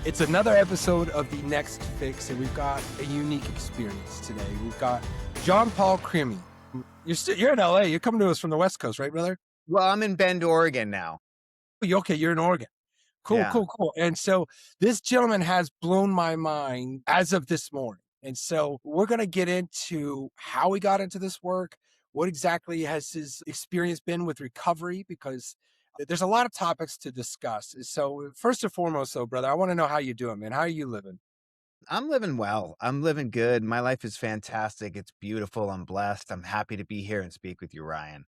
It's another episode of The Next Fix, and we've got a unique experience today. We've got Jon Paul Crimi. You're in LA. You're coming to us from the West Coast, right, brother? Well, I'm in Bend, Oregon now. Okay, you're in Oregon. Cool, Yeah. cool, cool. And so this gentleman has blown my mind as of this morning. And so we're going to get into how he got into this work, what exactly has his experience been with recovery, because there's a lot of topics to discuss. So first and foremost, though, brother, I want to know how you doing, man. How are you living? I'm living well. I'm living good. My life is fantastic. It's beautiful. I'm blessed. I'm happy to be here and speak with you, Ryan.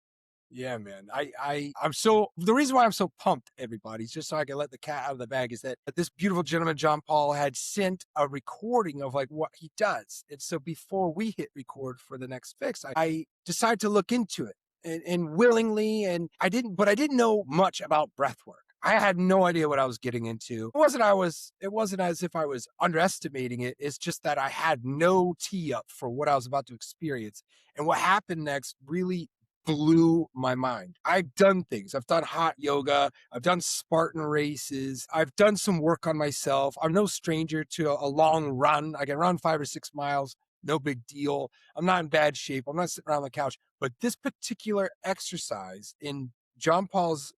Yeah, man. I'm so the reason why I'm so pumped, everybody, just so I can let the cat out of the bag, is that this beautiful gentleman, Jon Paul, had sent a recording of like what he does. And so before we hit record for the next fix, I decided to look into it and willingly, and I didn't know much about breath work. I had no idea what I was getting into. It wasn't as if I was underestimating it. It's just that I had no tee up for what I was about to experience. And what happened next really blew my mind. I've done things. I've done hot yoga. I've done Spartan races. I've done some work on myself. I'm no stranger to a long run. I can run 5 or 6 miles. No big deal. I'm not in bad shape. I'm not sitting around the couch. But this particular exercise in Jon Paul's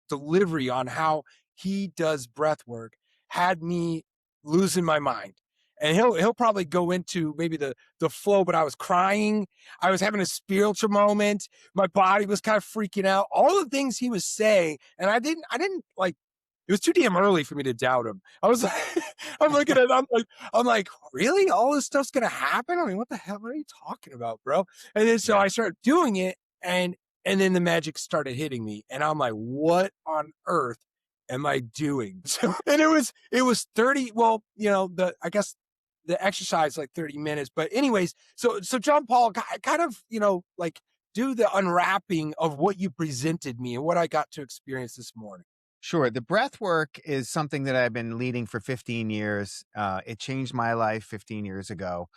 delivery on how he does breath work had me losing my mind. And he'll probably go into maybe the flow, but I was crying. I was having a spiritual moment. My body was kind of freaking out. All the things he was saying, and I didn't like. It was too damn early for me to doubt him. I was like, I'm looking at, I'm like, really? All this stuff's gonna happen? I mean, what the hell are you talking about, bro? And then so Yeah. I started doing it, and then the magic started hitting me, and I'm like, what on earth am I doing? So, and it was 30. Well, I guess the exercise like 30 minutes. But anyways, so Jon Paul kind of, like do the unwrapping of what you presented me and what I got to experience this morning. Sure. The breath work is something that I've been leading for 15 years. It changed my life 15 years ago.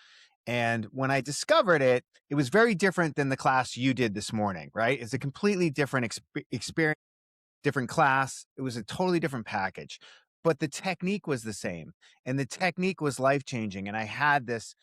And when I discovered it, it was very different than the class you did this morning, right? It's a completely different experience, different class. It was a totally different package, but the technique was the same. And the technique was life changing. And I had this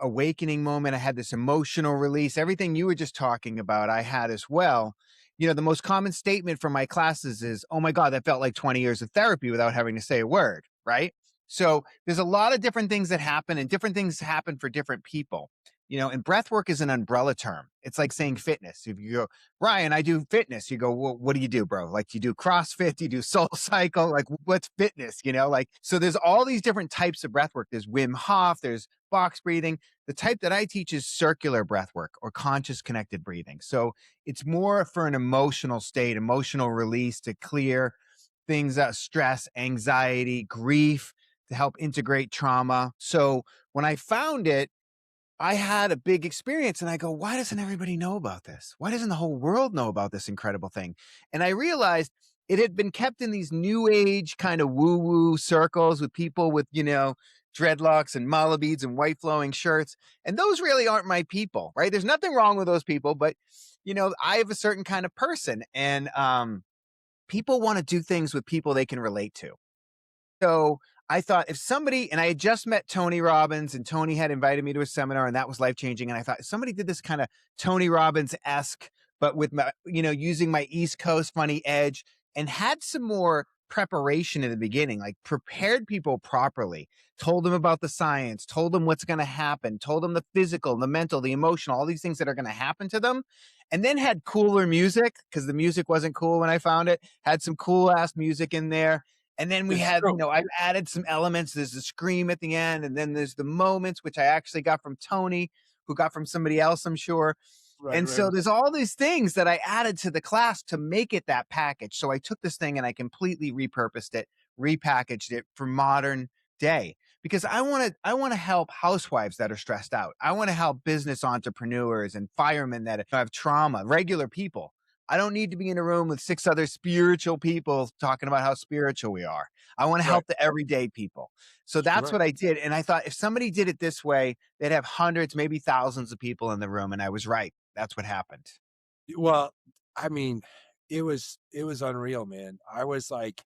awakening moment. I had this emotional release. Everything you were just talking about, I had as well. The most common statement from my classes is, oh my God, that felt like 20 years of therapy without having to say a word, right? So there's a lot of different things that happen, and different things happen for different people. And breath work is an umbrella term. It's like saying fitness. If you go, Ryan, I do fitness. You go, well, what do you do, bro? Like, you do CrossFit, you do Soul Cycle, like, what's fitness? Like, so there's all these different types of breath work. There's Wim Hof, there's box breathing. The type that I teach is circular breath work, or conscious connected breathing. So it's more for an emotional state, emotional release, to clear things, stress, anxiety, grief, to help integrate trauma. So when I found it, I had a big experience, and I go, why doesn't everybody know about this? Why doesn't the whole world know about this incredible thing? And I realized it had been kept in these new age kind of woo woo circles with people with, dreadlocks and mala beads and white flowing shirts. And those really aren't my people, right? There's nothing wrong with those people, but I have a certain kind of person, and people want to do things with people they can relate to. So I thought, if somebody, and I had just met Tony Robbins, and Tony had invited me to a seminar, and that was life changing. And I thought, if somebody did this kind of Tony Robbins-esque, but with my, using my East Coast funny edge, and had some more preparation in the beginning, like prepared people properly, told them about the science, told them what's going to happen, told them the physical, the mental, the emotional, all these things that are going to happen to them. And then had cooler music, because the music wasn't cool when I found it, had some cool ass music in there. And then we It's had, true. I've added some elements. There's a scream at the end. And then there's the moments, which I actually got from Tony, who got from somebody else, I'm sure. Right, And right. so there's all these things that I added to the class to make it that package. So I took this thing and I completely repurposed it, repackaged it for modern day, because I want to help housewives that are stressed out. I want to help business entrepreneurs and firemen that have trauma, regular people. I don't need to be in a room with 6 other spiritual people talking about how spiritual we are. I want to Right. help the everyday people. So that's Right. what I did. And I thought, if somebody did it this way, they'd have hundreds, maybe thousands of people in the room. And I was right. That's what happened. Well, I mean, it was unreal, man. I was like,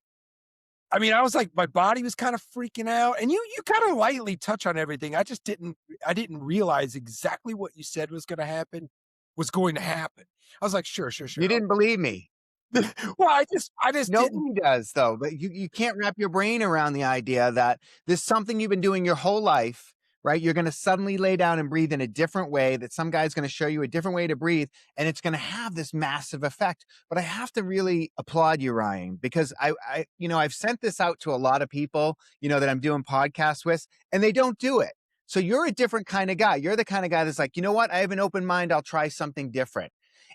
I mean, I was like, my body was kind of freaking out, and you kind of lightly touch on everything. I didn't realize exactly what you said was going to happen. I was like, sure, sure, You sure. didn't believe me. Well, I just didn't. Nobody does though, but you can't wrap your brain around the idea that this is something you've been doing your whole life, right? You're gonna suddenly lay down and breathe in a different way, that some guy's gonna show you a different way to breathe, and it's gonna have this massive effect. But I have to really applaud you, Ryan, because I've sent this out to a lot of people, that I'm doing podcasts with, and they don't do it. So you're a different kind of guy. You're the kind of guy that's like, you know what? I have an open mind. I'll try something different.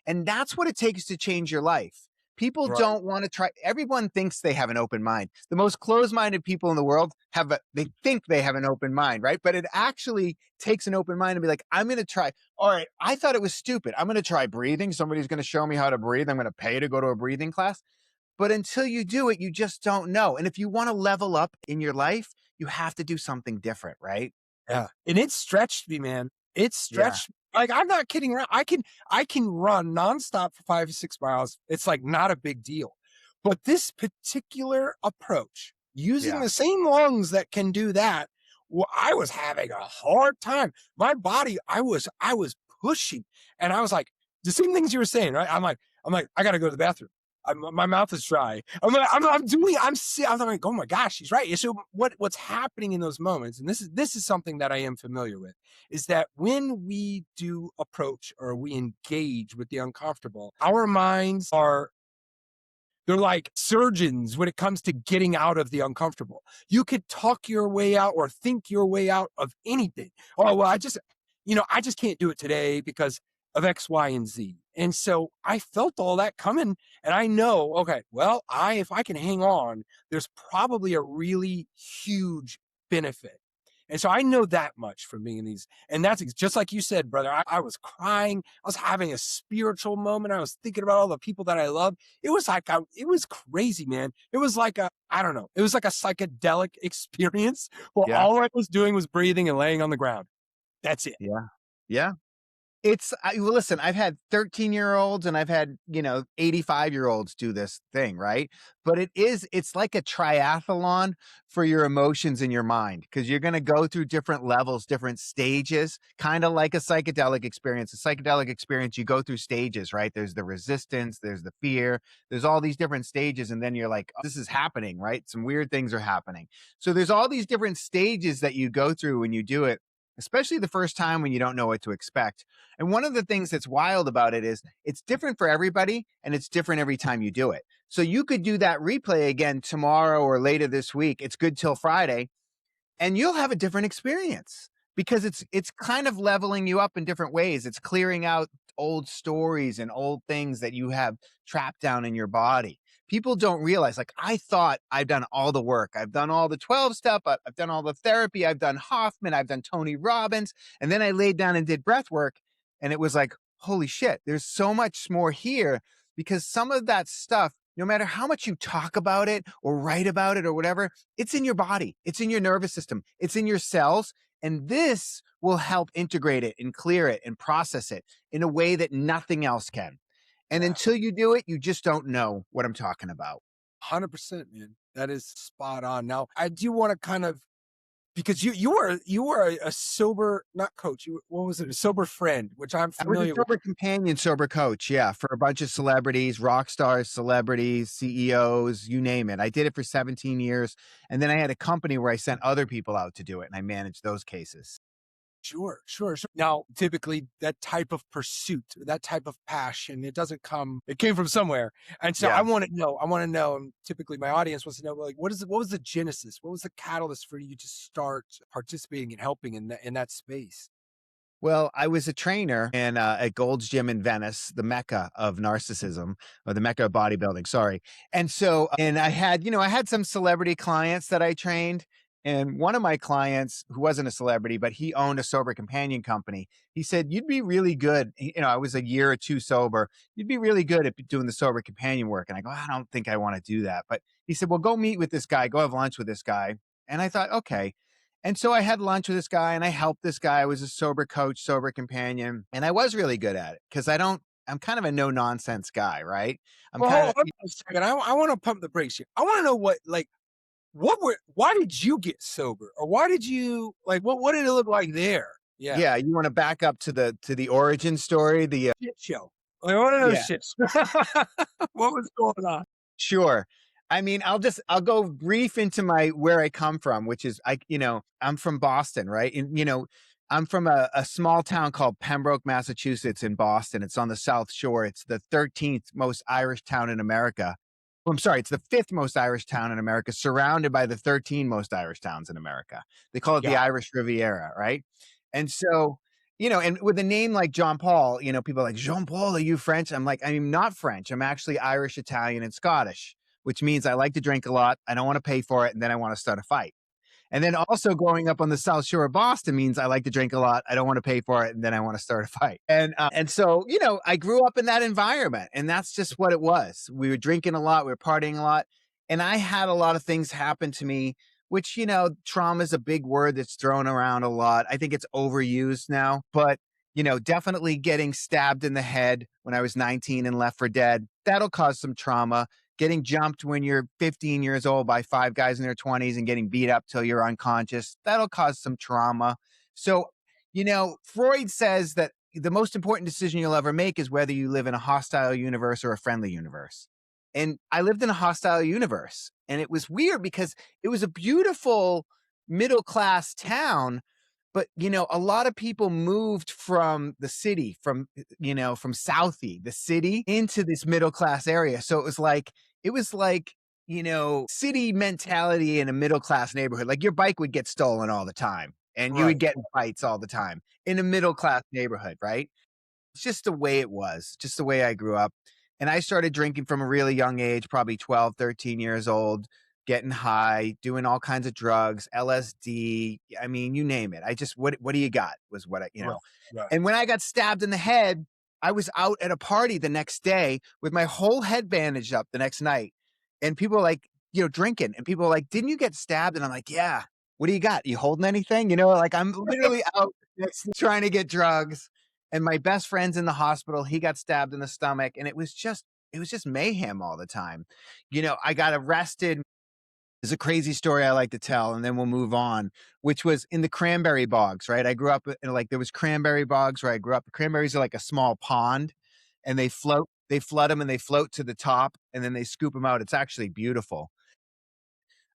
And that's what it takes to change your life. People Right. don't want to try. Everyone thinks they have an open mind. The most closed-minded people in the world they think they have an open mind, right? But it actually takes an open mind to be like, I'm going to try. All right, I thought it was stupid. I'm going to try breathing. Somebody's going to show me how to breathe. I'm going to pay to go to a breathing class. But until you do it, you just don't know. And if you want to level up in your life, you have to do something different, right? Yeah, and it stretched me, man. It Yeah. stretched like, I'm not kidding around. I can run nonstop for 5 to 6 miles. It's, like, not a big deal. But this particular approach, using Yeah. the same lungs that can do that, well, I was having a hard time. My body, I was pushing, and I was like the same things you were saying, right? I'm like, "I gotta go to the bathroom. My mouth is dry." I'm like, "Oh my gosh, she's right." So what's happening in those moments, and this is something that I am familiar with, is that when we do approach or we engage with the uncomfortable, our minds they're like surgeons when it comes to getting out of the uncomfortable. You could talk your way out or think your way out of anything. Oh, well, I just can't do it today because of X, Y, and Z. And so I felt all that coming, and I know, okay, well, if I can hang on, there's probably a really huge benefit. And so I know that much from being in these. And that's just like you said, brother. I was crying. I was having a spiritual moment. I was thinking about all the people that I love. It was crazy, man. It was like I don't know. It was like a psychedelic experience where Yeah. all I was doing was breathing and laying on the ground. That's it. Yeah. Yeah. Well, listen, I've had 13-year-olds and I've had, 85-year-olds do this thing, right? But it's like a triathlon for your emotions and your mind, because you're going to go through different levels, different stages, kind of like a psychedelic experience. A psychedelic experience, you go through stages, right? There's the resistance, there's the fear, there's all these different stages. And then you're like, oh, this is happening, right? Some weird things are happening. So there's all these different stages that you go through when you do it, especially the first time when you don't know what to expect. And one of the things that's wild about it is it's different for everybody and it's different every time you do it. So you could do that replay again tomorrow or later this week. It's good till Friday, and you'll have a different experience because it's kind of leveling you up in different ways. It's clearing out old stories and old things that you have trapped down in your body. People don't realize, like, I thought I've done all the work. I've done all the 12 step. I've done all the therapy. I've done Hoffman. I've done Tony Robbins. And then I laid down and did breath work. And it was like, holy shit, there's so much more here, because some of that stuff, no matter how much you talk about it or write about it or whatever, it's in your body, it's in your nervous system, it's in your cells. And this will help integrate it and clear it and process it in a way that nothing else can. And Yeah. until you do it, you just don't know what I'm talking about. 100%, man. That is spot on. Now, I do want to kind of because you were a sober, not coach. What was it? A sober friend, which I'm I was a familiar with. sober companion, sober coach. Yeah. For a bunch of celebrities, rock stars, celebrities, CEOs, you name it. I did it for 17 years. And then I had a company where I sent other people out to do it and I managed those cases. Sure, sure, sure. Now, typically, that type of pursuit, that type of passion, it came from somewhere. And so Yeah. I want to know, and typically my audience wants to know, like, what was the genesis? What was the catalyst for you to start participating and helping in that space? Well, I was a trainer at Gold's Gym in Venice, the mecca of narcissism, or the mecca of bodybuilding. Sorry. And so, and I had some celebrity clients that I trained. And one of my clients, who wasn't a celebrity, but he owned a sober companion company, he said, "You'd be really good." I was a year or two sober. "You'd be really good at doing the sober companion work." And I go, "I don't think I want to do that." But he said, "Well, go meet with this guy, go have lunch with this guy." And I thought, okay. And so I had lunch with this guy and I helped this guy. I was a sober coach, sober companion, and I was really good at it because I'm kind of a no nonsense guy, right? I'm Well, kind hold of, on a second. I want to pump the brakes here. I want to know what, like, why did you get sober? Or why did you like what did it look like there? Yeah. Yeah, you wanna back up to the origin story, Shit show. Like, what are those yeah. shits? What was going on? Sure. I mean, I'll go brief into my where I come from, which is I'm from Boston, right? And I'm from a small town called Pembroke, Massachusetts in Boston. It's on the South Shore. It's the 13th most Irish town in America. I'm sorry, it's the fifth most Irish town in America, surrounded by the 13 most Irish towns in America. They call it the Yeah. Irish Riviera, right? And so, and with a name like John Paul, people are like, Jean Paul, are you French? I'm like, I'm not French. I'm actually Irish, Italian, and Scottish, which means I like to drink a lot. I don't want to pay for it. And then I want to start a fight. And then also growing up on the South Shore of Boston means I like to drink a lot. I don't want to pay for it, and then I want to start a fight. And so I grew up in that environment, and that's just what it was. We were drinking a lot, we were partying a lot, and I had a lot of things happen to me. Which trauma is a big word that's thrown around a lot. I think it's overused now, but definitely getting stabbed in the head when I was 19 and left for dead. That'll cause some trauma. Getting jumped when you're 15 years old by five guys in their 20s and getting beat up till you're unconscious, that'll cause some trauma. So, Freud says that the most important decision you'll ever make is whether you live in a hostile universe or a friendly universe. And I lived in a hostile universe. And it was weird because it was a beautiful middle class town. But, a lot of people moved from the city, from Southie, the city, into this middle class area. So it was like, city mentality in a middle class neighborhood. Like your bike would get stolen all the time and you would Right. get in fights all the time in a middle class neighborhood, right? It's just the way it was, just the way I grew up. And I started drinking from a really young age, probably 12, 13 years old, getting high, doing all kinds of drugs, LSD. I mean, you name it. I just, what do you got was what Right. Right. and when I got stabbed in the head, I was out at a party the next day with my whole head bandaged up the next night. And people were like, drinking. And people were like, didn't you get stabbed? And I'm like, yeah. What do you got? You holding anything? Like I'm literally out trying to get drugs. And my best friend's in the hospital. He got stabbed in the stomach. And it was just mayhem all the time. I got arrested. There's a crazy story I like to tell, and then we'll move on, which was in the cranberry bogs, right? I grew up in there was cranberry bogs where I grew up. The cranberries are like a small pond and they flood them and they float to the top and then they scoop them out. It's actually beautiful.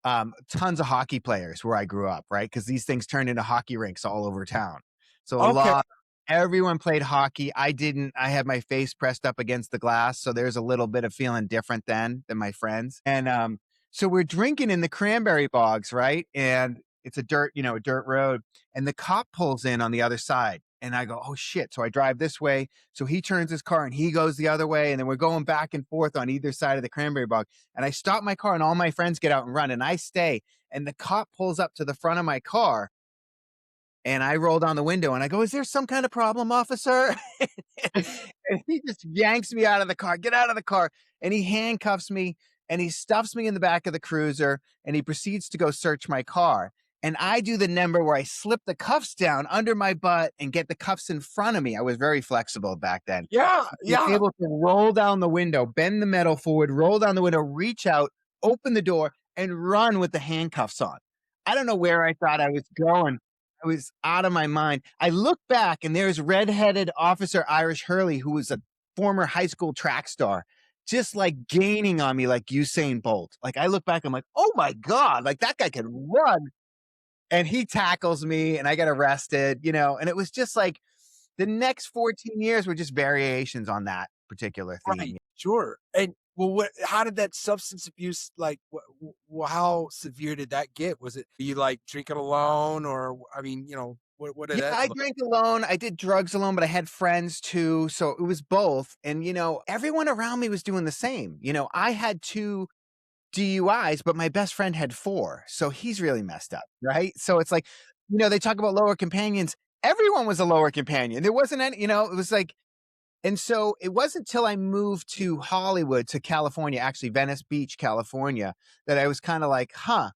Tons of hockey players where I grew up, right? Because these things turned into hockey rinks all over town. So Okay. everyone played hockey. I didn't. I had my face pressed up against the glass, so there's a little bit of feeling different than my friends. And so we're drinking in the cranberry bogs, right? And it's a dirt road, and the cop pulls in on the other side. And I go, oh shit. So I drive this way. So he turns his car and he goes the other way. And then we're going back and forth on either side of the cranberry bog. And I stop my car and all my friends get out and run and I stay. And the cop pulls up to the front of my car and I roll down the window and I go, is there some kind of problem, officer? And he just yanks me out of the car, get out of the car. And he handcuffs me and he stuffs me in the back of the cruiser and he proceeds to go search my car. And I do the number where I slip the cuffs down under my butt and get the cuffs in front of me. I was very flexible back then. Yeah. Was Yeah. able to roll down the window, bend the metal forward, roll down the window, reach out, open the door, and run with the handcuffs on. I don't know where I thought I was going. I was out of my mind. I look back and there's redheaded Officer Irish Hurley, who was a former high school track star, just like gaining on me like Usain Bolt. Like I look back, I'm like, oh my God, like that guy can run. And he tackles me and I get arrested, and it was just like the next 14 years were just variations on that particular theme. Right. Sure. And well, how did that substance abuse like? How severe did that get? Was it you like drinking alone, or I mean, what did Yeah, that I look? drank alone. I did drugs alone, but I had friends too. So it was both. And, everyone around me was doing the same. I had 2 DUIs, but my best friend had 4. So he's really messed up. Right. So it's like, they talk about lower companions. Everyone was a lower companion. There wasn't any, it was like, and so it wasn't till I moved to Hollywood, to California, actually Venice Beach, California, that I was kind of like, huh,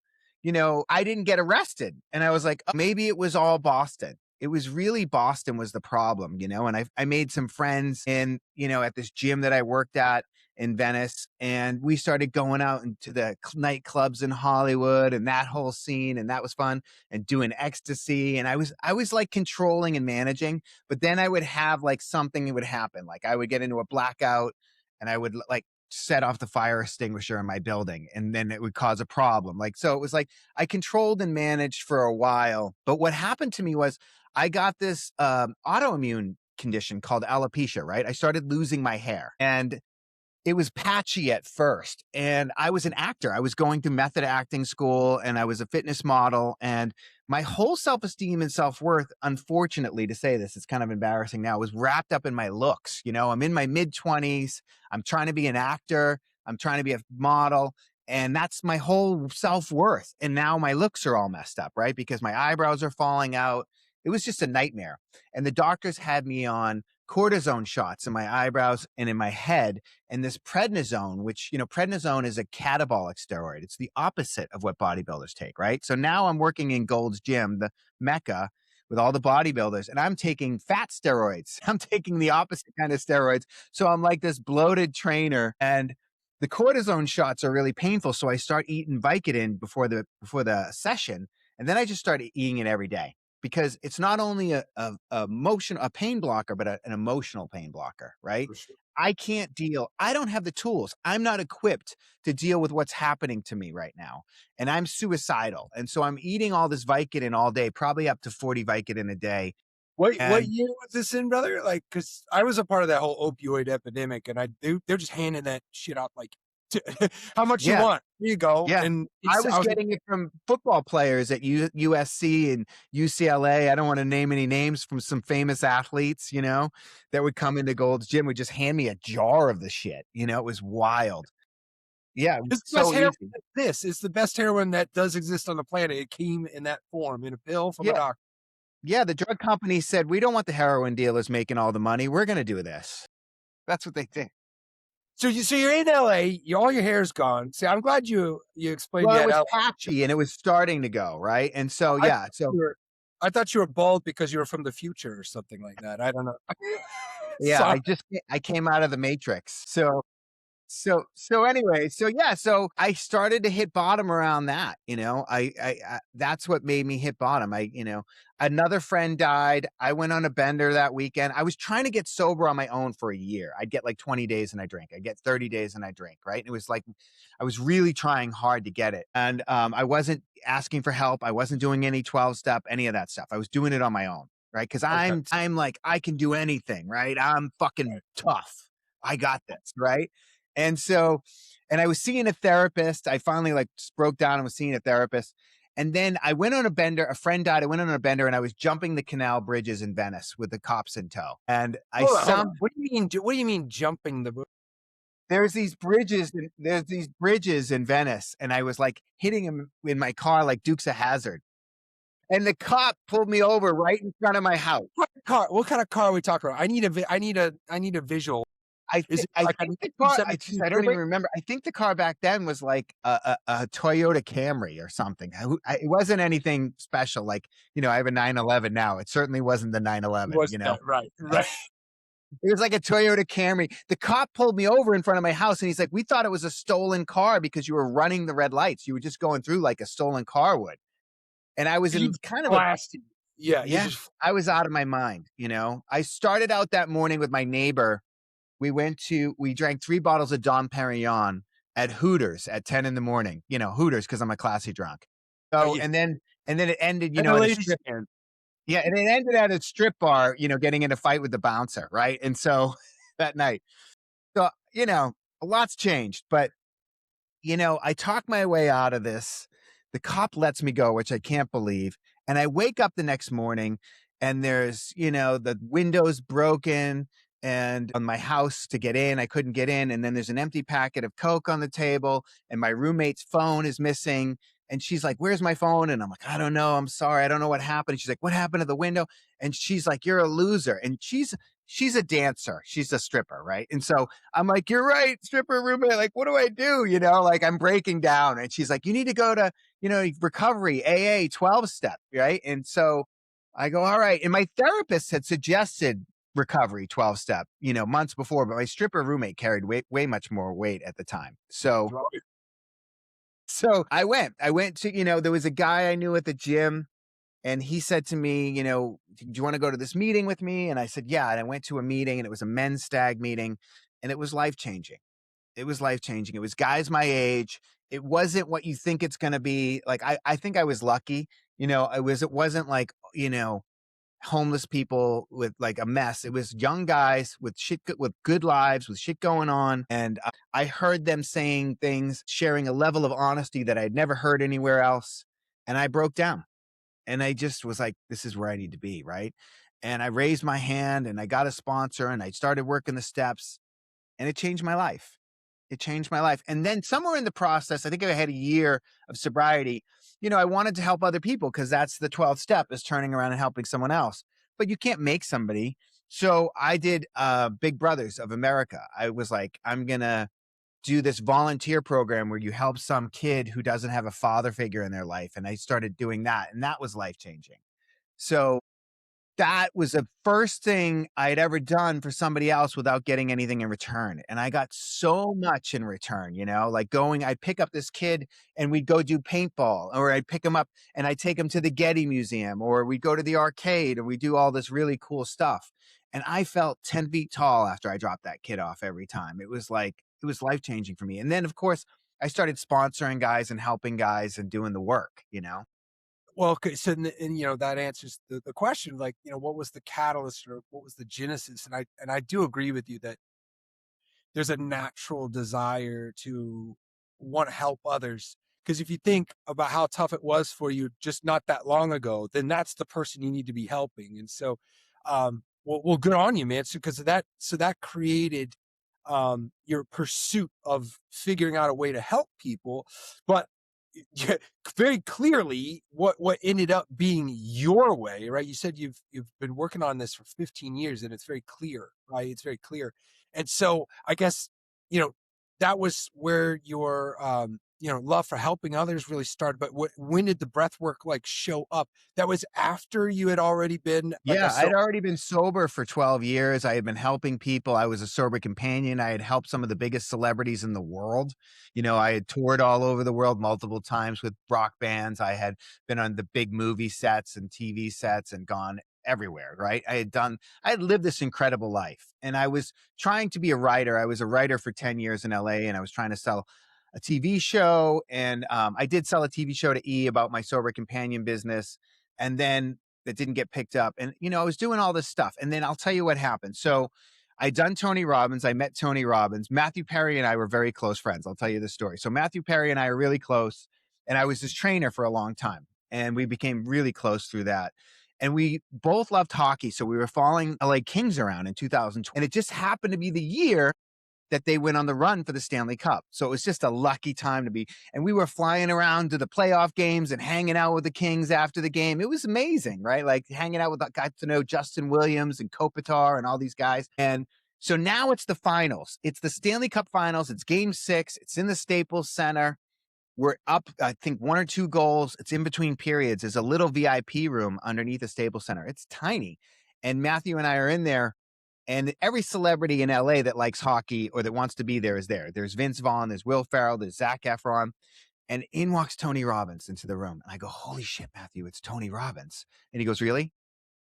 I didn't get arrested. And I was like, oh, maybe it was all Boston. It was really Boston was the problem, and I made some friends in, at this gym that I worked at. in Venice, and we started going out into the nightclubs in Hollywood and that whole scene, and that was fun, and doing ecstasy. And I was like controlling and managing, but then I would have like something that would happen. Like I would get into a blackout and I would like set off the fire extinguisher in my building, and then it would cause a problem. Like, so it was like I controlled and managed for a while. But what happened to me was I got this autoimmune condition called alopecia, right? I started losing my hair, and it was patchy at first. And I was an actor. I was going to method acting school, and I was a fitness model. And my whole self-esteem and self-worth, unfortunately to say this, it's kind of embarrassing now, was wrapped up in my looks. You know, I'm in my mid-20s. I'm trying to be an actor. I'm trying to be a model. And that's my whole self-worth. And now my looks are all messed up, right? Because my eyebrows are falling out. It was just a nightmare. And the doctors had me on cortisone shots in my eyebrows and in my head, and this prednisone, which, you know, prednisone is a catabolic steroid. It's the opposite of what bodybuilders take, right? So now I'm working in Gold's Gym, the mecca, with all the bodybuilders, and I'm taking fat steroids. I'm taking the opposite kind of steroids. So I'm like this bloated trainer, and the cortisone shots are really painful. So I start eating Vicodin before the session, and then I just start eating it every day, because it's not only a pain blocker, but an emotional pain blocker, right? For sure. I don't have the tools. I'm not equipped to deal with what's happening to me right now. And I'm suicidal. And so I'm eating all this Vicodin all day, probably up to 40 Vicodin a day. What And year was this in, brother? Like, because I was a part of that whole opioid epidemic, and they're just handing that shit out like, how much you yeah, want? Here you go. yeah. And I it's was I was like, getting it from football players at USC and UCLA. I don't want to name any names, from some famous athletes, you know, that would come into Gold's Gym, would just hand me a jar of the shit. You know, it was wild. Yeah, it was it's the best so heroin. easy. This is the best heroin that does exist on the planet. It came in that form, in a pill from a Yeah, doctor. yeah. The drug company said, we don't want the heroin dealers making all the money. We're going to do this. That's what they think. So you're in LA. All your hair's gone. See, I'm glad you explained Well, it that was out. patchy and it was starting to go right. And so, I yeah. thought So, you were, I thought you were bald because you were from the future or something like that. I don't know. yeah, Sorry. I came out of the matrix. So anyway, so yeah, so I started to hit bottom around that, you know. I that's what made me hit bottom. Another friend died. I went on a bender that weekend. I was trying to get sober on my own for a year. I'd get like 20 days and I drink. I'd get 30 days and I drink, right? It was like I was really trying hard to get it. And I wasn't asking for help. I wasn't doing any 12-step, any of that stuff. I was doing it on my own, right? Because Okay. I'm like, I can do anything, right? I'm fucking Right. tough. I got this, right? And so, and I was seeing a therapist. I finally like just broke down and was seeing a therapist. And then I went on a bender. A friend died. I went on a bender and I was jumping the canal bridges in Venice with the cops in tow. And Hold on. What do you mean? What do you mean jumping the? there's these bridges in Venice, and I was like hitting them in my car like Dukes of Hazzard. And the cop pulled me over right in front of my house. What car? What kind of car are we talking about? I need a visual. Is it I like a think the car, 1972 I don't even Civic? remember. I think the car back then was like a Toyota Camry or something. It wasn't anything special. Like, you know, I have a 911 now. It certainly wasn't the 911, Was you know. that right? Right. It was like a Toyota Camry. The cop pulled me over in front of my house and he's like, we thought it was a stolen car because you were running the red lights. You were just going through like a stolen car would. And I was You in kind of a, blasted. Yeah. You yeah, just. I was out of my mind, you know. I started out that morning with my neighbor. We drank 3 bottles of Dom Perignon at Hooters at 10 in the morning, you know, Hooters, because I'm a classy drunk. So, Yeah. and then it ended, you And know, the at a ladies. strip. Yeah. And it ended at a strip bar, you know, getting in a fight with the bouncer. Right. And so that night, so, you know, a lot's changed, but, you know, I talk my way out of this. The cop lets me go, which I can't believe. And I wake up the next morning and there's, you know, the windows broken and on my house to get in, I couldn't get in. And then there's an empty packet of Coke on the table and my roommate's phone is missing. And she's like, where's my phone? And I'm like, I don't know. I'm sorry. I don't know what happened. And she's like, what happened to the window? And she's like, you're a loser. And she's a dancer. She's a stripper. Right. And so I'm like, you're right, stripper roommate. Like, what do I do? You know, like I'm breaking down. And she's like, you need to go to, you know, recovery, AA 12 step. Right. And so I go, all right. And my therapist had suggested recovery 12 step, months before, but my stripper roommate carried way much more weight at the time. So I went to, there was a guy I knew at the gym, and he said to me, do you want to go to this meeting with me? And I said, yeah. And I went to a meeting, and it was a men's stag meeting, and it was life changing. It was life changing. It was guys my age. It wasn't what you think it's going to be. Like, I think I was lucky. It wasn't like, homeless people with like a mess. It was young guys with with good lives, with shit going on. And I heard them saying things, sharing a level of honesty that I'd never heard anywhere else. And I broke down, and I just was like, this is where I need to be. Right. And I raised my hand, and I got a sponsor, and I started working the steps, and it changed my life. It changed my life. And then somewhere in the process, I think I had a year of sobriety. I wanted to help other people, because that's the 12th step, is turning around and helping someone else. But you can't make somebody. So I did Big Brothers of America. I was like, I'm going to do this volunteer program where you help some kid who doesn't have a father figure in their life. And I started doing that. And that was life changing. So that was the first thing I had ever done for somebody else without getting anything in return. And I got so much in return, like I'd pick up this kid, and we'd go do paintball, or I'd pick him up and I'd take him to the Getty Museum, or we'd go to the arcade, and we do all this really cool stuff. And I felt 10 feet tall after I dropped that kid off every time. It was life changing for me. And then, of course, I started sponsoring guys and helping guys and doing the work. Well, okay, so that answers the question. Like, what was the catalyst, or what was the genesis? And I do agree with you that there's a natural desire to want to help others. Because if you think about how tough it was for you just not that long ago, then that's the person you need to be helping. And so, well, good on you, man. So because of that, so that created your pursuit of figuring out a way to help people. But yeah, very clearly, what ended up being your way, right? You said you've been working on this for 15 years, and it's very clear, right? It's very clear. And so I guess, you know, that was where your love for helping others really started. But when did the breath work like show up? That was after you had already been like a Yeah, I'd already been sober for 12 years. I had been helping people. I was a sober companion. I had helped some of the biggest celebrities in the world. I had toured all over the world multiple times with rock bands. I had been on the big movie sets and TV sets and gone everywhere, right? I had lived this incredible life, and I was trying to be a writer. I was a writer for 10 years in LA, and I was trying to sell a TV show. And I did sell a TV show to E about my sober companion business. And then that didn't get picked up. And, I was doing all this stuff. And then I'll tell you what happened. So I done Tony Robbins. I met Tony Robbins. Matthew Perry and I were very close friends. I'll tell you the story. So Matthew Perry and I are really close. And I was his trainer for a long time. And we became really close through that. And we both loved hockey. So we were following LA Kings around in 2020. And it just happened to be the year that they went on the run for the Stanley Cup. So it was just a lucky time to be. And we were flying around to the playoff games and hanging out with the Kings after the game. It was amazing, right? Like hanging out with, got to know Justin Williams and Kopitar and all these guys. And so now it's the finals. It's the Stanley Cup finals. It's game 6. It's in the Staples Center. We're up, I think, 1 or 2 goals. It's in between periods. There's a little VIP room underneath the Staples Center. It's tiny. And Matthew and I are in there. And every celebrity in LA that likes hockey or that wants to be there is there. There's Vince Vaughn, there's Will Ferrell, there's Zac Efron, and in walks Tony Robbins into the room. And I go, holy shit, Matthew, it's Tony Robbins. And he goes, really?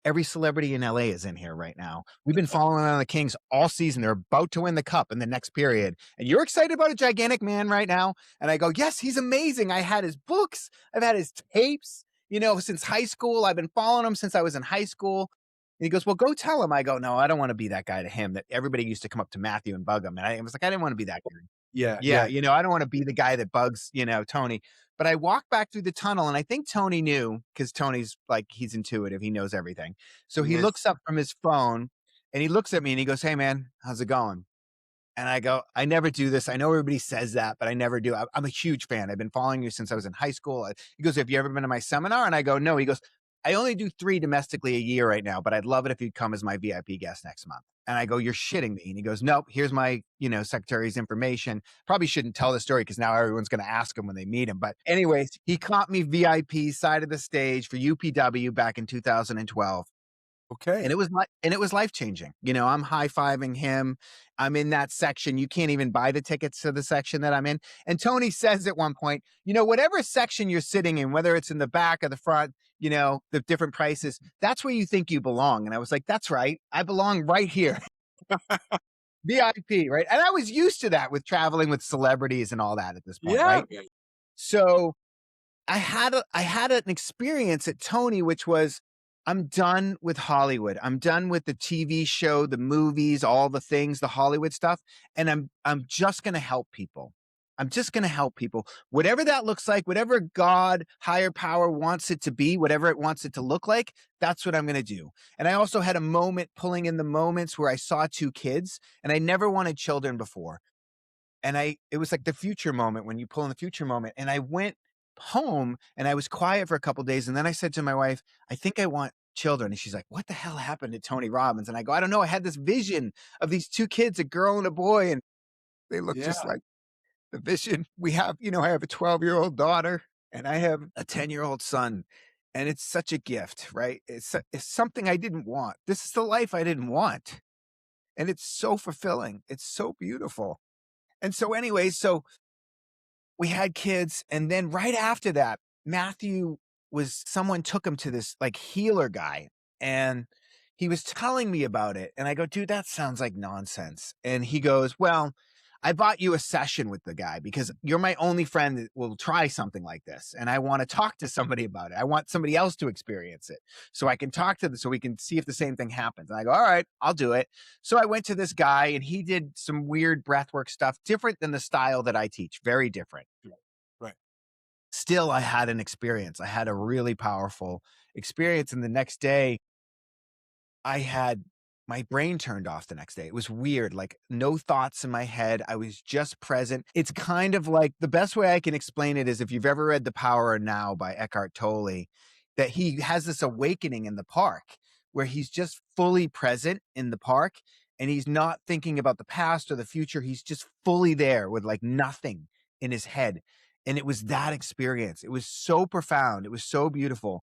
Every celebrity in LA is in here right now. We've been following on the Kings all season. They're about to win the cup in the next period. And you're excited about a gigantic man right now? And I go, yes, he's amazing. I had his books. I've had his tapes, since high school. I've been following him since I was in high school. And he goes, well, go tell him. I go, no, I don't want to be that guy to him. That everybody used to come up to Matthew and bug him. And I was like, I didn't want to be that guy. yeah, Yeah, yeah. I don't want to be the guy that bugs, Tony. But I walked back through the tunnel, and I think Tony knew, because Tony's like, he's intuitive. He knows everything. So he Yes. looks up from his phone, and he looks at me, and he goes, hey, man, how's it going? And I go, I never do this. I know everybody says that, but I never do. I'm a huge fan. I've been following you since I was in high school. He goes, have you ever been to my seminar? And I go, no. He goes, I only do 3 domestically a year right now, but I'd love it if you'd come as my VIP guest next month. And I go, you're shitting me. And he goes, nope, here's my, secretary's information. Probably shouldn't tell the story because now everyone's going to ask him when they meet him. But anyways, he caught me VIP side of the stage for UPW back in 2012. Okay. And it was life-changing. You know, I'm high-fiving him. I'm in that section. You can't even buy the tickets to the section that I'm in. And Tony says at one point, you know, whatever section you're sitting in, whether it's in the back or the front, you know, the different prices, that's where you think you belong. And I was like, that's right. I belong right here. VIP, right? And I was used to that with traveling with celebrities and all that at this point, Yeah. right? So I had an experience at Tony, which was I'm done with Hollywood. I'm done with the TV show, the movies, all the things, the Hollywood stuff, and I'm just going to help people. I'm just going to help people. Whatever that looks like, whatever God, higher power wants it to be, whatever it wants it to look like, that's what I'm going to do. And I also had a moment pulling in the moments where I saw two kids, and I never wanted children before. And it was like the future moment when you pull in the future moment. And I went home and I was quiet for a couple days. And then I said to my wife, I think I want children. And she's like, what the hell happened to Tony Robbins? And I go, I don't know. I had this vision of these two kids, a girl and a boy, and they look Yeah. just like the vision we have. You know, I have a 12-year-old daughter and I have a 10-year-old son. And it's such a gift, right? It's something I didn't want. This is the life I didn't want. And it's so fulfilling. It's so beautiful. And so anyway, so we had kids, and then right after that, Matthew was someone took him to this, like, healer guy, and he was telling me about it, and I go, "Dude, that sounds like nonsense." And he goes, "Well, I bought you a session with the guy because you're my only friend that will try something like this, and I wanna talk to somebody about it. I want somebody else to experience it, so I can talk to them so we can see if the same thing happens." And I go, "Alright, I'll do it." So I went to this guy, and he did some weird breathwork stuff, different than the style that I teach, very different. Right. Right. Still, I had an experience. I had a really powerful experience, and the next day, I had my brain turned off the next day. It was weird, like, no thoughts in my head. I was just present. It's kind of like the best way I can explain it is if you've ever read The Power of Now by Eckhart Tolle, that he has this awakening in the park where he's just fully present in the park, and he's not thinking about the past or the future. He's just fully there with, like, nothing in his head, and it was that experience. It was so profound. It was so beautiful.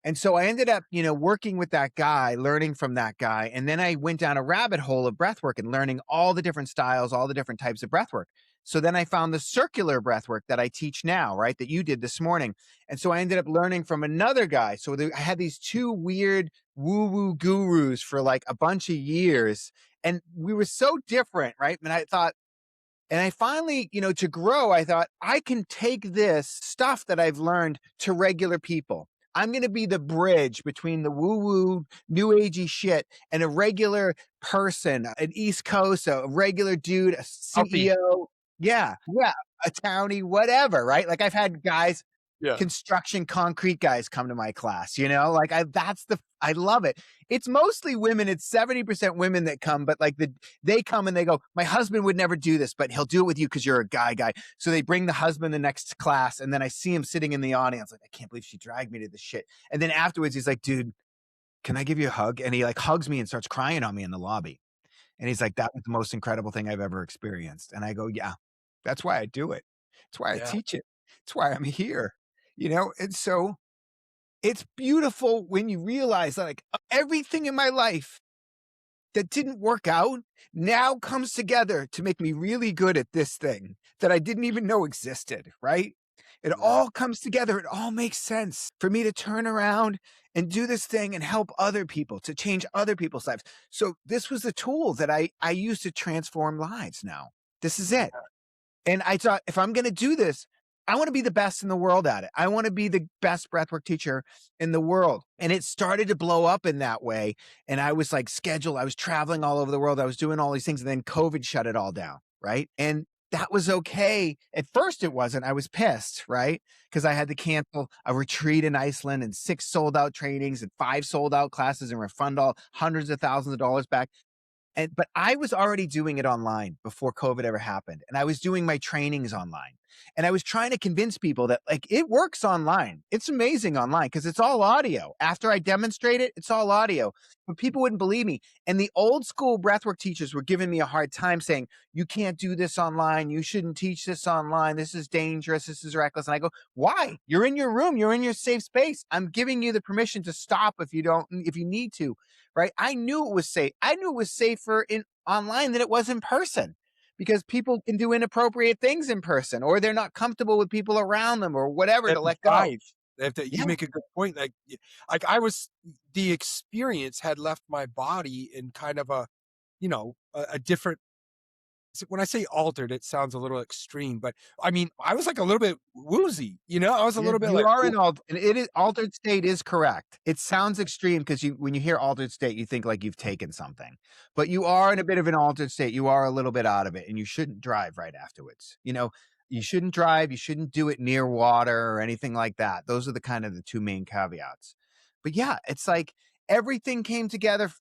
And so I ended up, you know, working with that guy, learning from that guy. And then I went down a rabbit hole of breathwork and learning all the different styles, all the different types of breathwork. So then I found the circular breathwork that I teach now, right? That you did this morning. And so I ended up learning from another guy. So I had these two weird woo woo gurus for like a bunch of years. And we were so different, right? And I thought, and I finally, you know, to grow, I thought I can take this stuff that I've learned to regular people. I'm going to be the bridge between the woo woo, new agey shit and a regular person, an East Coast, a regular dude, a Uppy. CEO. Yeah. Yeah. A townie, whatever. Right. Like I've had guys, Yeah. construction concrete guys come to my class, you know, like I love it. It's mostly women. It's 70% women that come, but like they come and they go, my husband would never do this, but he'll do it with you because you're a guy. So they bring the husband the next class. And then I see him sitting in the audience. Like, I can't believe she dragged me to this shit. And then afterwards he's like, dude, can I give you a hug? And he like hugs me and starts crying on me in the lobby. And he's like, that was the most incredible thing I've ever experienced. And I go, yeah, that's why I do it. It's why I Yeah. teach it. It's why I'm here, you know? And so it's beautiful when you realize that, like, everything in my life that didn't work out now comes together to make me really good at this thing that I didn't even know existed, right? It Yeah. all comes together. It all makes sense for me to turn around and do this thing and help other people, to change other people's lives. So this was the tool that I use to transform lives now. This is it. And I thought, if I'm going to do this, I want to be the best in the world at it. I want to be the best breathwork teacher in the world. And it started to blow up in that way. And I was like scheduled. I was traveling all over the world. I was doing all these things. And then COVID shut it all down. Right. And that was okay. At first it wasn't. I was pissed, right? Because I had to cancel a retreat in Iceland and 6 sold out trainings and 5 sold out classes and refund all hundreds of thousands of dollars back. But I was already doing it online before COVID ever happened. And I was doing my trainings online. And I was trying to convince people that like it works online. It's amazing online because it's all audio. After I demonstrate it, it's all audio. But people wouldn't believe me. And the old school breathwork teachers were giving me a hard time saying, you can't do this online. You shouldn't teach this online. This is dangerous. This is reckless. And I go, why? You're in your room. You're in your safe space. I'm giving you the permission to stop if you need to, right? I knew it was safe. I knew it was safer in online than it was in person because people can do inappropriate things in person or they're not comfortable with people around them or whatever They to have to let go. drive. They have to, Yeah. you make a good point. Like I was, the experience had left my body in kind of a, a different, when I say altered, it sounds a little extreme, but I mean, I was like a little bit woozy, I was a Yeah, little bit you like, are "Ooh." in and it is altered state is correct. It sounds extreme because when you hear altered state, you think like you've taken something. But you are in a bit of an altered state. You are a little bit out of it, and you shouldn't drive right afterwards. You shouldn't drive, you shouldn't do it near water or anything like that. Those are the kind of the two main caveats. But yeah, it's like everything came together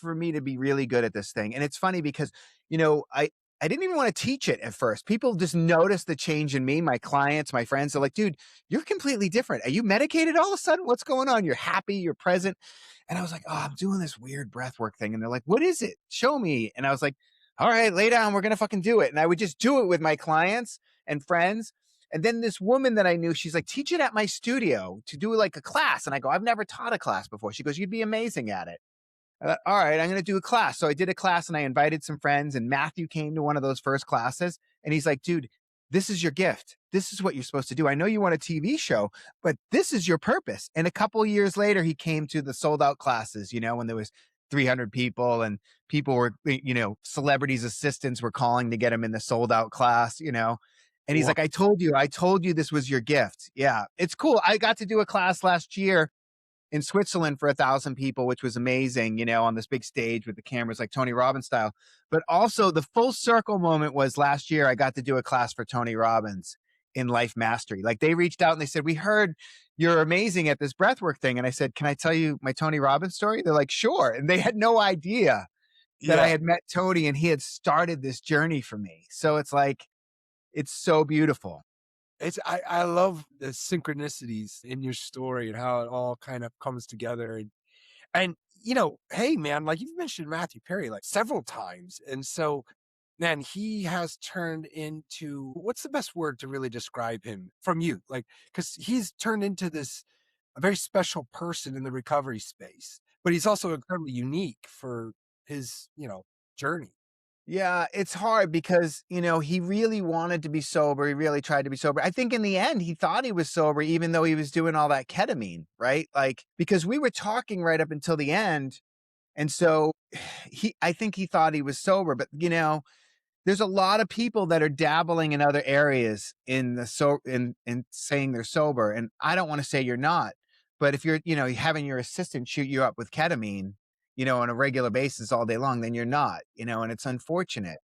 for me to be really good at this thing. And it's funny because, you know, I I didn't even want to teach it at first. People just noticed the change in me. My clients, my friends are like, dude, you're completely different. Are you medicated all of a sudden? What's going on? You're happy, you're present. And I was like, oh, I'm doing this weird breath work thing. And they're like, what is it? Show me. And I was like, all right, lay down. We're going to fucking do it. And I would just do it with my clients and friends. And then this woman that I knew, she's like, teach it at my studio to do like a class. And I go, I've never taught a class before. She goes, you'd be amazing at it. All right, I'm going to do a class. So I did a class and I invited some friends, and Matthew came to one of those first classes. And he's like, dude, this is your gift. This is what you're supposed to do. I know you want a TV show, but this is your purpose. And a couple of years later, he came to the sold out classes, when there was 300 people and people were, celebrities' assistants were calling to get him in the sold out class. And he's Wow. like, I told you this was your gift. Yeah, it's cool. I got to do a class last year in Switzerland for 1,000 people, which was amazing, on this big stage with the cameras like Tony Robbins style. But also the full circle moment was last year, I got to do a class for Tony Robbins in life mastery. Like they reached out and they said, we heard you're amazing at this breathwork thing. And I said, can I tell you my Tony Robbins story? They're like, sure. And they had no idea that I Yeah. had met Tony and he had started this journey for me. So it's like, it's so beautiful. I love the synchronicities in your story and how it all kind of comes together. And hey man, like you've mentioned Matthew Perry like several times. And so man, he has turned into, what's the best word to really describe him from you? Like, because he's turned into this a very special person in the recovery space, but he's also incredibly unique for his, journey. Yeah, it's hard because, he really wanted to be sober. He really tried to be sober. I think in the end, he thought he was sober, even though he was doing all that ketamine, right? Like, because we were talking right up until the end. And so I think he thought he was sober, but, there's a lot of people that are dabbling in other areas in saying they're sober. And I don't want to say you're not, but if you're, having your assistant shoot you up with ketamine, on a regular basis all day long, then you're not, and it's unfortunate.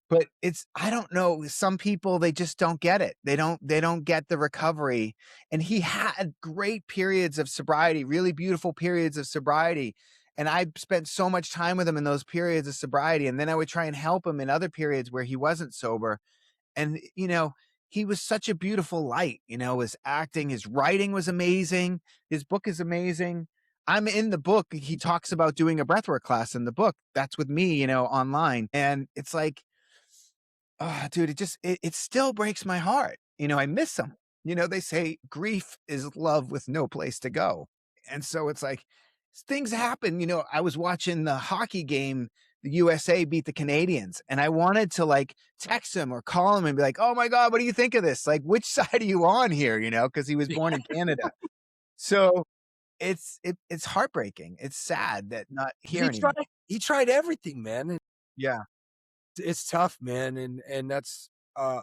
But I don't know, some people, they just don't get it. They don't get the recovery. And he had great periods of sobriety, really beautiful periods of sobriety. And I spent so much time with him in those periods of sobriety. And then I would try and help him in other periods where he wasn't sober. And, he was such a beautiful light, his acting, his writing was amazing. His book is amazing. I'm in the book. He talks about doing a breathwork class in the book. That's with me, online. And it's like, oh, dude, it still breaks my heart. I miss him. They say grief is love with no place to go. And so it's like things happen. I was watching the hockey game, the USA beat the Canadians, and I wanted to like text him or call him and be like, oh my God, what do you think of this? Like, which side are you on here? Because he was born in Canada. So it's heartbreaking. It's sad that not here He tried anymore. he tried everything, man. And Yeah. it's tough, man. And that's a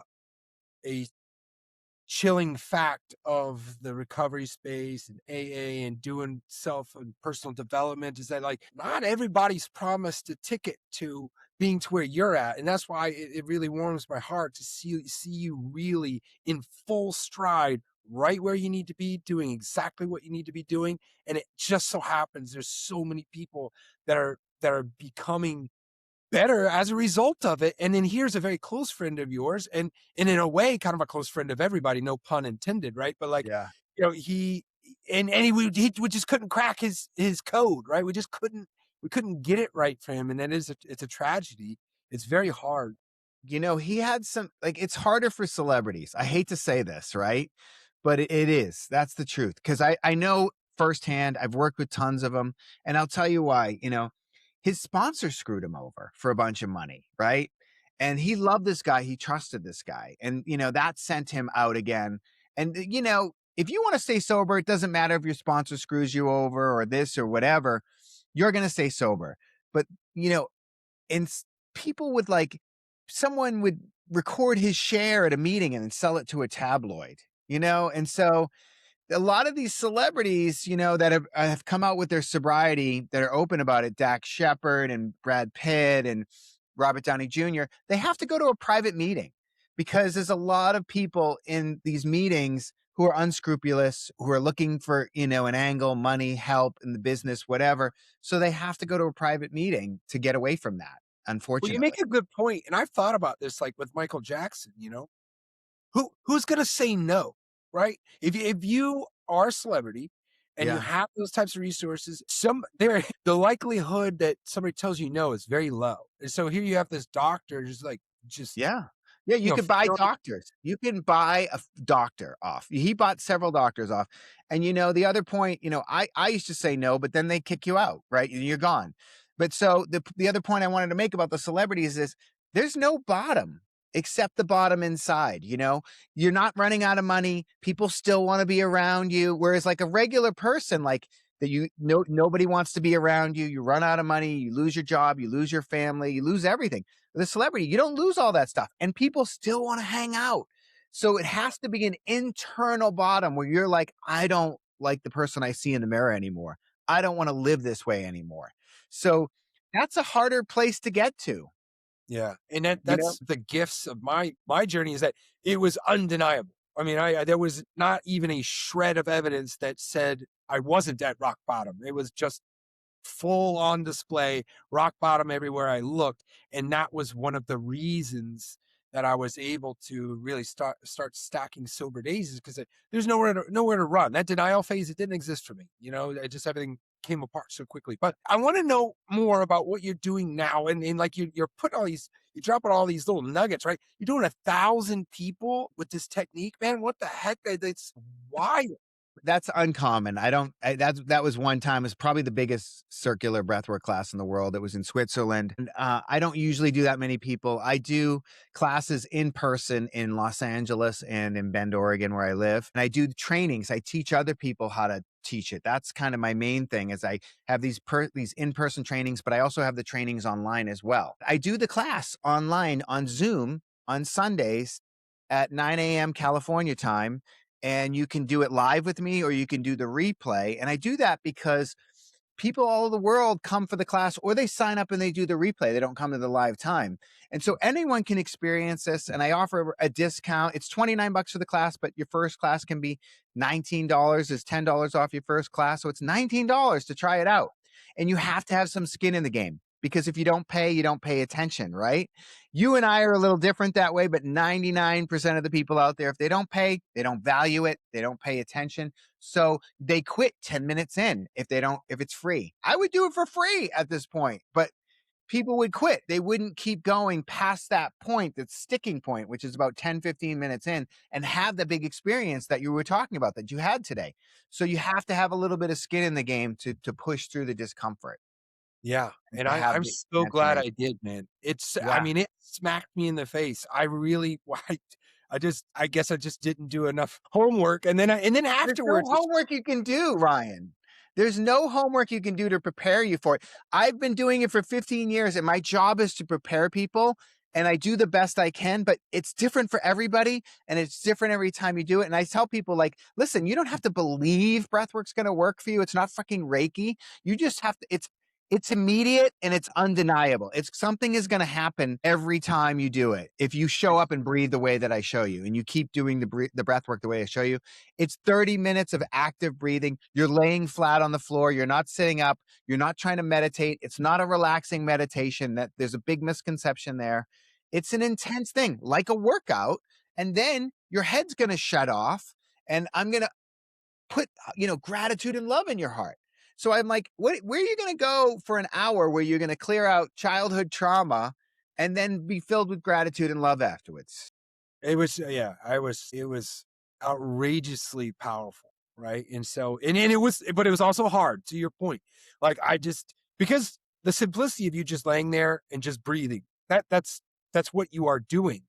chilling fact of the recovery space and AA and doing self and personal development is that like not everybody's promised a ticket to being to where you're at. And that's why it really warms my heart to see you really in full stride right where you need to be doing exactly what you need to be doing. And it just so happens there's so many people that are becoming better as a result of it. And then here's a very close friend of yours, and in a way, kind of a close friend of everybody, no pun intended, right? But like, Yeah. he and we just couldn't crack his code, right? We couldn't get it right for him, and it's a tragedy. It's very hard. He had some, like, it's harder for celebrities. I hate to say this, right? But it is. That's the truth. Cause I know firsthand, I've worked with tons of them. And I'll tell you why, his sponsor screwed him over for a bunch of money, right? And he loved this guy. He trusted this guy. And, that sent him out again. And, if you want to stay sober, it doesn't matter if your sponsor screws you over or this or whatever, you're going to stay sober. But, you know, and people would like someone would record his share at a meeting and then sell it to a tabloid, and so a lot of these celebrities, that have come out with their sobriety, that are open about it, Dak Shepard and Brad Pitt and Robert Downey Jr., they have to go to a private meeting because there's a lot of people in these meetings who are unscrupulous, who are looking for, an angle, money, help in the business, whatever. So they have to go to a private meeting to get away from that, Well, you unfortunately. make a good point, and I've thought about this, like with Michael Jackson. Who's gonna say no, right? If you are a celebrity and you Yeah. have those types of resources, the likelihood that somebody tells you no is very low. And so here you have this doctor just like just Yeah. Yeah, you could buy failing. doctors. You can buy a doctor off. He bought several doctors off. And the other point, I used to say no, but then they kick you out, right? And you're gone. But so the other point I wanted to make about the celebrities is there's no bottom except the bottom inside, You're not running out of money. People still want to be around you. Whereas like a regular person, like that nobody wants to be around you. You run out of money, you lose your job, you lose your family, you lose everything. With a celebrity, you don't lose all that stuff, and people still want to hang out. So it has to be an internal bottom where you're like, I don't like the person I see in the mirror anymore. I don't want to live this way anymore. So that's a harder place to get to, Yeah, and that you know? that's the gifts of my journey is that it was undeniable. I mean, there was not even a shred of evidence that said I wasn't at rock bottom. It was just full on display, rock bottom everywhere I looked, and that was one of the reasons that I was able to really start stacking sober days is because there's nowhere to run. That denial phase, it didn't exist for me. It just everything came apart so quickly. But I want to know more about what you're doing now, and like you're putting you're dropping all these little nuggets, right? You're doing 1,000 people with this technique, man. What the heck? It's wild. That's uncommon. I don't I that was one time, it's probably the biggest circular breathwork class in the world. It was in Switzerland. And, I don't usually do that many people. I do classes in person in Los Angeles and in Bend, Oregon, where I live. And I do trainings. I teach other people how to teach it. That's kind of my main thing is I have these in-person trainings, but I also have the trainings online as well. I do the class online on Zoom on Sundays at 9 a.m. California time, and you can do it live with me or you can do the replay. And I do that because people all over the world come for the class or they sign up and they do the replay. They don't come to the live time. And so anyone can experience this. And I offer a discount. It's $29 for the class, but your first class can be $19. Is $10 off your first class. So it's $19 to try it out. And you have to have some skin in the game because if you don't pay, you don't pay attention, right? You and I are a little different that way, but 99% of the people out there, if they don't pay, they don't value it, they don't pay attention. So they quit 10 minutes in if it's free. I would do it for free at this point, but people would quit. They wouldn't keep going past that point, that sticking point, which is about 10, 15 minutes in, and have the big experience that you were talking about that you had today. So you have to have a little bit of skin in the game to push through the discomfort Yeah, and and to have I'm the so glad transformation. I did, man. I Yeah. mean, it smacked me in the face. I really I guess I just didn't do enough homework, and then There's no afterwards, it's homework you can do, Ryan. There's no homework you can do to prepare you for it. I've been doing it for 15 years, and my job is to prepare people, and I do the best I can, but it's different for everybody, and it's different every time you do it. And I tell people, like, listen, you don't have to believe breathwork's gonna work for you. It's not fucking Reiki. You just have to, It's immediate and it's undeniable. It's something is going to happen every time you do it. If you show up and breathe the way that I show you and you keep doing the breath work the way I show you, it's 30 minutes of active breathing. You're laying flat on the floor. You're not sitting up. You're not trying to meditate. It's not a relaxing meditation. That there's a big misconception there. It's an intense thing, like a workout. And then your head's going to shut off and I'm going to put, gratitude and love in your heart. So I'm like, where are you going to go for an hour where you're going to clear out childhood trauma and then be filled with gratitude and love afterwards? It was yeah, it was outrageously powerful, right? And so and it was but it was also hard, to your point. Like, I just because the simplicity of you just laying there and just breathing, that's what you are doing.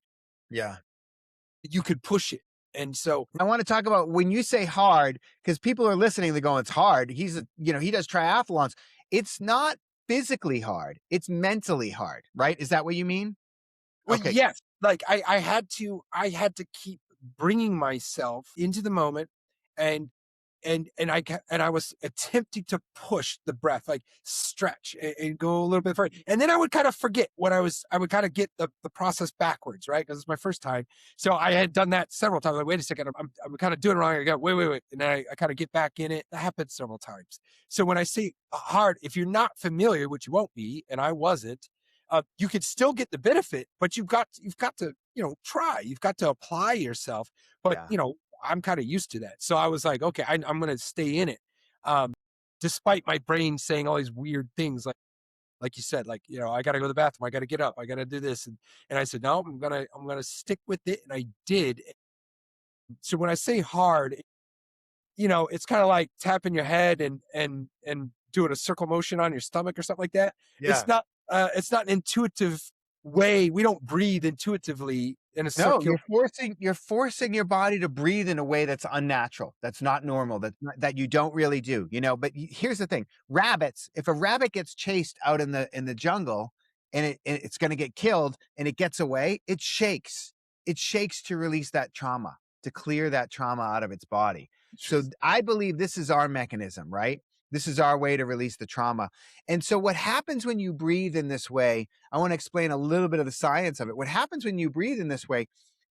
Yeah. You could push it. And so I want to talk about when you say hard, because people are listening, they're going, it's hard. He does triathlons. It's not physically hard. It's mentally hard, right? Is that what you mean? well, Okay. yes, like I had to keep bringing myself into the moment and and I was attempting to push the breath, like stretch and go a little bit further. And then I would kind of forget I would kind of get the process backwards, right? Because it's my first time. So I had done that several times. Like, wait a second, I'm kind of doing it wrong. I go, wait. And then I kind of get back in it. That happened several times. So when I say hard, if you're not familiar, which you won't be, and I wasn't, you could still get the benefit, but you've got to, try. You've got to apply yourself. But, Yeah. I'm kind of used to that. So I was like, okay, I'm going to stay in it. Um, Despite my brain saying all these weird things, like you said, like, I got to go to the bathroom. I got to get up. I got to do this. And I said, no, I'm going to stick with it. And I did. So when I say hard, it's kind of like tapping your head and doing a circle motion on your stomach or something like that. Yeah. It's not an intuitive way. We don't breathe intuitively in a No, circular. you're forcing your body to breathe in a way that's unnatural. That's not normal. That you don't really do, but here's the thing. Rabbits, if a rabbit gets chased out in the jungle and it's going to get killed and it gets away, it shakes. It shakes to release that trauma, to clear that trauma out of its body. So I believe this is our mechanism, right? This is our way to release the trauma. And so what happens when you breathe in this way, I want to explain a little bit of the science of it. What happens when you breathe in this way,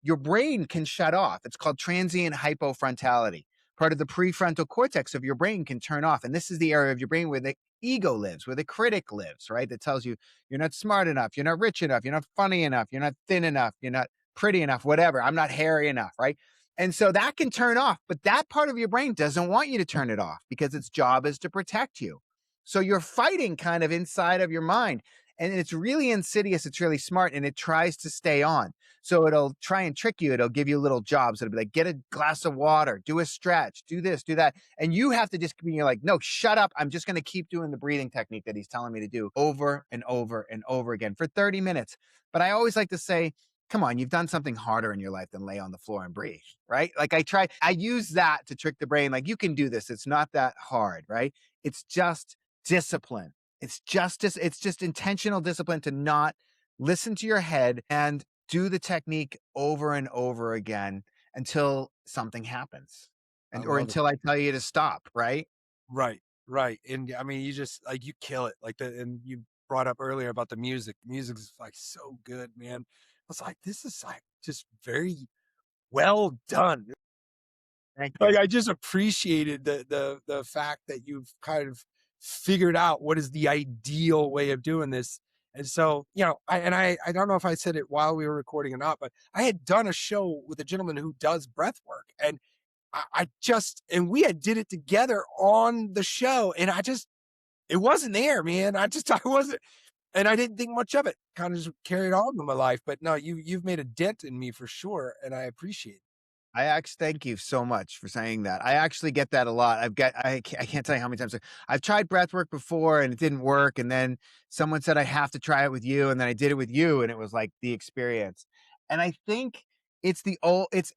your brain can shut off. It's called transient hypofrontality. Part of the prefrontal cortex of your brain can turn off. And this is the area of your brain where the ego lives, where the critic lives, right? That tells you you're not smart enough, you're not rich enough, you're not funny enough, you're not thin enough, you're not pretty enough, whatever. I'm not hairy enough, right? And so that can turn off, but that part of your brain doesn't want you to turn it off because its job is to protect you. So you're fighting kind of inside of your mind. And it's really insidious. It's really smart. And it tries to stay on. So it'll try and trick you. It'll give you little jobs. It'll be like, get a glass of water, do a stretch, do this, do that. And you have to just be like, no, shut up. I'm just going to keep doing the breathing technique that he's telling me to do over and over and over again for 30 minutes. But I always like to say, come on, you've done something harder in your life than lay on the floor and breathe, right? Like I use that to trick the brain. Like, you can do this. It's not that hard, right? It's just discipline. It's just intentional discipline to not listen to your head and do the technique over and over again until something happens. I Or love it. until I tell you to stop, right? Right, right. And I mean, you just like you kill it. And you brought up earlier about the music. The music is like so good, man. I was like, this is like just very well done. Thank Like, you. I just appreciated the fact that you've kind of figured out what is the ideal way of doing this. And so, I don't know if I said it while we were recording or not, but I had done a show with a gentleman who does breath work. And and we had did it together on the show. And it wasn't there, man. I wasn't, and I didn't think much of it. Kind of just carried on with my life. But no, you've made a dent in me for sure. And I appreciate it. I actually thank you so much for saying that. I actually get that a lot. I can't tell you how many times I've tried breath work before and it didn't work. And then someone said I have to try it with you. And then I did it with you and it was like the experience. And I think it's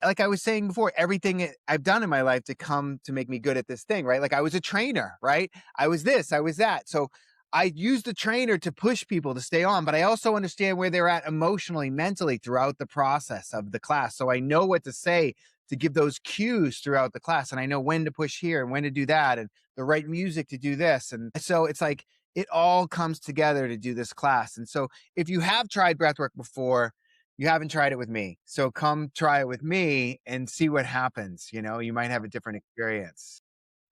like I was saying before, everything I've done in my life to come to make me good at this thing, right? Like I was a trainer, right? I was this, I was that. So I use the trainer to push people to stay on, but I also understand where they're at emotionally, mentally throughout the process of the class. So I know what to say to give those cues throughout the class. And I know when to push here and when to do that and the right music to do this. And so it's like it all comes together to do this class. And so if you have tried breathwork before, you haven't tried it with me. So come try it with me and see what happens. You might have a different experience.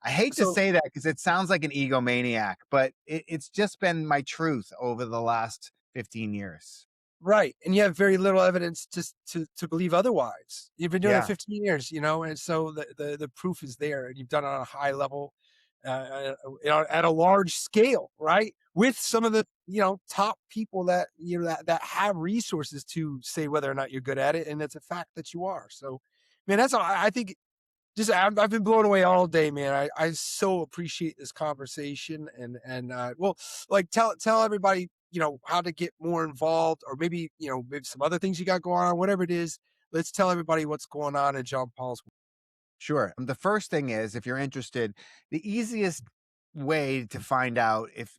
I hate to So say that because it sounds like an egomaniac, but it's just been my truth over the last 15 years. right, and you have very little evidence to believe otherwise. You've been doing it Yeah. 15 years, and so the proof is there, and you've done it on a high level, at a large scale, right? With some of the top people that that have resources to say whether or not you're good at it, and it's a fact that you are. So, man, that's all. I think just I've been blown away all day, man. I so appreciate this conversation, and well, like tell everybody how to get more involved, or maybe maybe some other things you got going on, whatever it is. Let's tell everybody what's going on in John Paul's. Sure. The first thing is, if you're interested, the easiest way to find out if,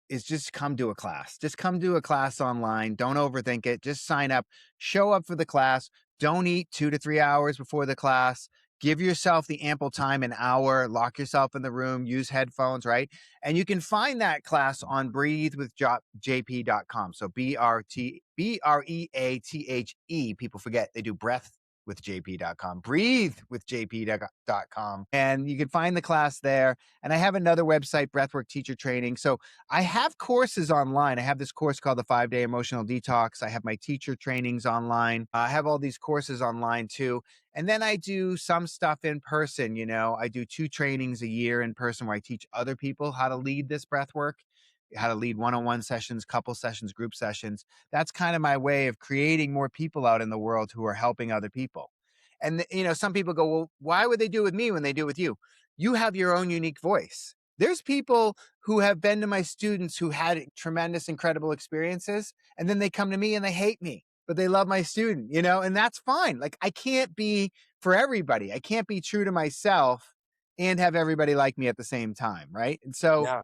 is just come to a class. Just come to a class online. Don't overthink it. Just sign up, show up for the class. Don't eat 2 to 3 hours before the class. Give yourself the ample time, an hour, lock yourself in the room, use headphones, right? And you can find that class on breathewithjp.com. So BREATHE. People forget they do breath with jp.com, breathe with jp.com, and you can find the class there. And I have another website, Breathwork Teacher Training. So I have courses online. I have this course called the 5-Day Emotional Detox. I have my teacher trainings online. I have all these courses online too. And then I do some stuff in person. I do 2 trainings a year in person where I teach other people how to lead this breath work, how to lead one-on-one sessions, couple sessions, group sessions. That's kind of my way of creating more people out in the world who are helping other people. And some people go, well, why would they do it with me when they do it with you? You have your own unique voice. There's people who have been to my students who had tremendous, incredible experiences, and then they come to me and they hate me, but they love my student, and that's fine. Like, I can't be for everybody. I can't be true to myself and have everybody like me at the same time, right? And so Yeah,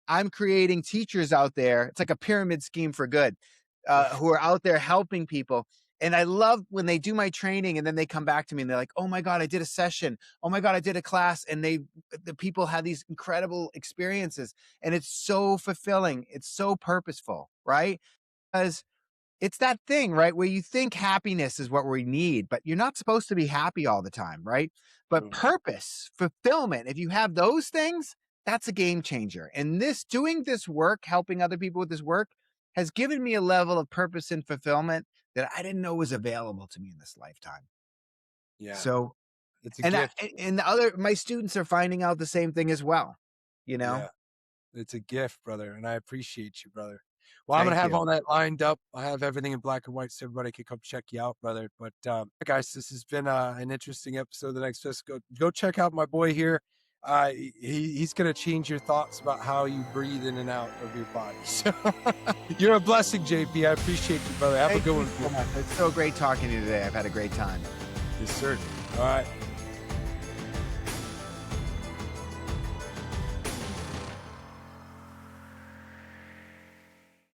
I'm creating teachers out there. It's like a pyramid scheme for good, who are out there helping people. And I love when they do my training and then they come back to me and they're like, oh my God, I did a session. Oh my God, I did a class. And the people have these incredible experiences. And it's so fulfilling. It's so purposeful, right? Because it's that thing, right? Where you think happiness is what we need, but you're not supposed to be happy all the time, right? But true. purpose, fulfillment, if you have those things, that's a game changer. And doing this work, helping other people with this work, has given me a level of purpose and fulfillment that I didn't know was available to me in this lifetime. Yeah, So, it's a and I, gift. and my students are finding out the same thing as well, you know? Yeah. It's a gift, brother, and I appreciate you, brother. Well, I'm gonna Thank have you. all that lined up. I have everything in black and white so everybody can come check you out, brother. But guys, this has been an interesting episode of the Next Best. Go check out my boy here. He's gonna change your thoughts about how you breathe in and out of your body. So you're a blessing, JP. I appreciate you, brother. Have a Thank good you one. so much. It's so great talking to you today. I've had a great time. Yes, sir. All right.